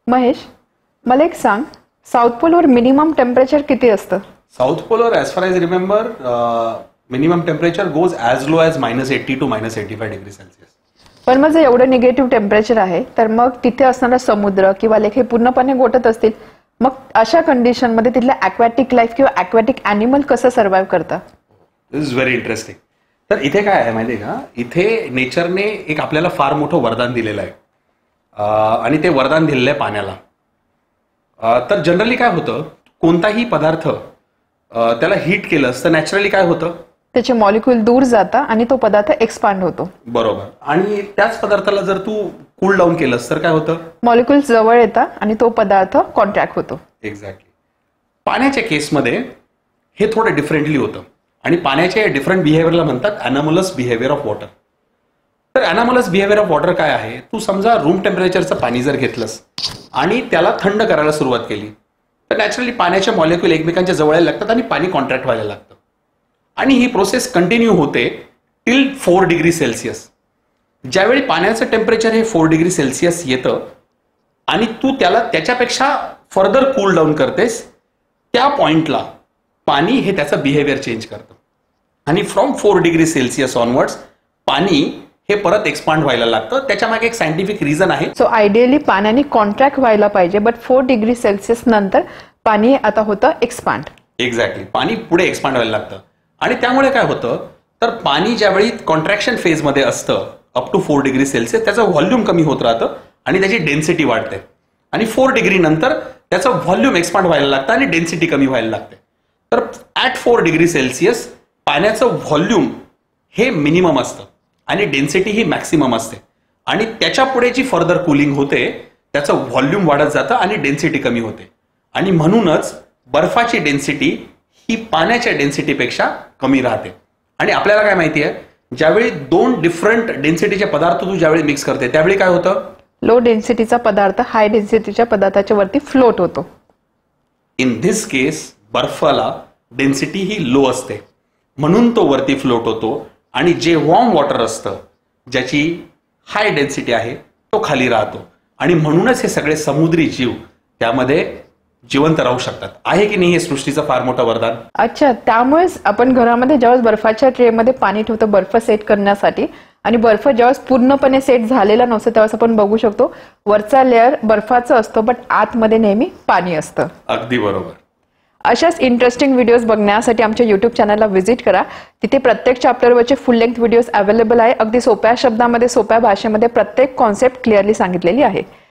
महेश, मला एक सांग, साऊथ पोलवर मिनिमम टेम्परेचर किती असतं? साउथ पोलवर as far as remember minimum temperature goes as low as -80 to -85 degree Celsius. पण मग जर एवढं निगेटिव्ह टेम्परेचर आहे तर मग तिथे असणारा समुद्र किंवा लेक हे पूर्णपणे गोठत असतील. मग अशा कंडिशनमध्ये तिथलं ॲक्वॅटिक लाईफ किंवा ॲक्वॅटिक ॲनिमल कसं सर्व्हाइव्ह करतं? दिस इज व्हेरी इंटरेस्टिंग. तर इथे काय आहे माहिती आहे का, इथे नेचरने एक आपल्याला फार मोठं वरदान दिलेलं आहे आणि ते वरदान दिलेलं आहे पाण्याला. तर जनरली काय होतं, कोणताही पदार्थ त्याला हीट केलंस तर नॅचरली काय होतं, त्याचे मॉलिक्यूल दूर जातात आणि तो पदार्थ एक्सपांड होतो. बरोबर. आणि त्याच पदार्थाला जर तू कूल डाऊन केलंस तर काय होतं, मॉलिक्यूल जवळ येतात आणि तो पदार्थ कॉन्ट्रॅक्ट होतो. एक्झॅक्टली. पाण्याच्या केसमध्ये हे थोडं डिफरंटली होतं आणि पाण्याच्या डिफरंट बिहेवियरला म्हणतात अॅनामलस बिहेवियर ऑफ वॉटर. तर अॅनामलस बिहेवियर ऑफ वॉटर काय आहे, तू समजा रूम टेम्परेचरचं पाणी जर घेतलंस आणि त्याला थंड करायला सुरुवात केली तर नॅचरली पाण्याचे मॉलिक्यूल एकमेकांच्या जवळ यायला लागतात आणि पाणी कॉन्ट्रॅक्ट व्हायला लागतं. आणि ही प्रोसेस कंटिन्यू होते टिल 4 डिग्री सेल्सिअस. ज्यावेळी पाण्याचं टेम्परेचर हे 4 डिग्री सेल्सिअस येतं आणि तू त्याला त्याच्यापेक्षा फर्दर कूल डाऊन करतेस, त्या पॉइंटला पाणी हे त्याचं बिहेवियर चेंज करतं आणि फ्रॉम 4 डिग्री सेल्सिअस ऑनवर्ड्स पाणी हे परत एक्सपांड व्हायला लागतं. त्याच्या मागे एक सायंटिफिक रिझन आहे. सो आयडियली पाण्याने कॉन्ट्रॅक्ट व्हायला पाहिजे, बट 4 डिग्री सेल्सिअस नंतर पाणी आता होतं एक्सपांड. एक्झॅक्टली. पाणी पुढे एक्सपांड व्हायला लागतं आणि त्यामुळे काय होतं, तर पाणी ज्यावेळी कॉन्ट्रॅक्शन फेजमध्ये असतं अप टू 4 डिग्री सेल्सिअस, त्याचं व्हॉल्यूम कमी होत राहतं आणि त्याची डेन्सिटी वाढते आणि 4 डिग्री नंतर त्याचं व्हॉल्यूम एक्सपांड व्हायला लागतं आणि डेन्सिटी कमी व्हायला लागते. तर ॲट 4 डिग्री सेल्सिअस पाण्याचं व्हॉल्यूम हे मिनिमम असतं आणि डेन्सिटी ही मॅक्सिमम असते आणि त्याच्या पुढे जी फर्दर कुलिंग होते त्याचं व्हॉल्यूम वाढत जातं आणि डेन्सिटी कमी होते आणि म्हणूनच बर्फाची डेन्सिटी ही पाण्याच्या डेन्सिटीपेक्षा कमी राहते. आणि आपल्याला काय माहिती आहे, ज्यावेळी 2 डिफरंट डेन्सिटीचे पदार्थ तू ज्यावेळी मिक्स करते त्यावेळी काय होतं, लो डेन्सिटीचा पदार्थ हाय डेन्सिटीच्या पदार्थाच्या वरती फ्लोट होतो. इन धिस केस बर्फाला डेन्सिटी ही लो असते म्हणून तो वरती फ्लोट होतो आणि जे वॉर्म वॉटर असतं ज्याची हाय डेन्सिटी आहे तो खाली राहतो आणि म्हणूनच हे सगळे समुद्री जीव त्यामध्ये जिवंत राहू शकतात. आहे की नाही हे सृष्टीचं फार मोठं वरदान. अच्छा, त्यामुळेच आपण घरामध्ये ज्यावेळेस बर्फाच्या ट्रेमध्ये पाणी ठेवतो बर्फ सेट करण्यासाठी, आणि बर्फ ज्यावेळेस पूर्णपणे सेट झालेला नसतो त्यावेळेस आपण बघू शकतो वरचा लेअर बर्फाचा असतो बट आतमध्ये नेहमी पाणी असतं. अगदी बरोबर. अशाच इंटरेस्टिंग व्हिडिओज बघण्यासाठी आमच्या यूट्यूब चॅनलला व्हिजिट करा. तिथे प्रत्येक चॅप्टरवरचे फुल लेंथ व्हिडिओज अवेलेबल आहे. अगदी सोप्या शब्दामध्ये सोप्या भाषेमध्ये प्रत्येक कॉन्सेप्ट क्लिअरली सांगितलेली आहे.